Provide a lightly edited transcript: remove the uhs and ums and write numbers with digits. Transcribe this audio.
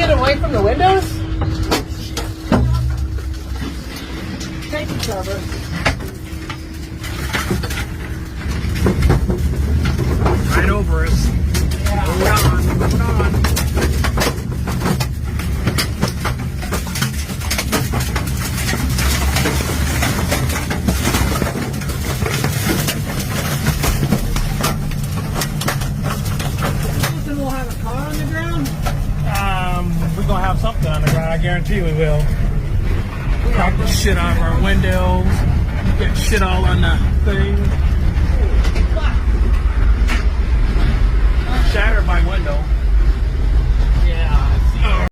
get away from the windows? Thank you, Trevor. Right over us. Hold on, hold on. We'll have a car on the ground? We're gonna have something on the ground. I guarantee we will. Crack the shit out of our windows. Get shit all on the thing. Shattered my window.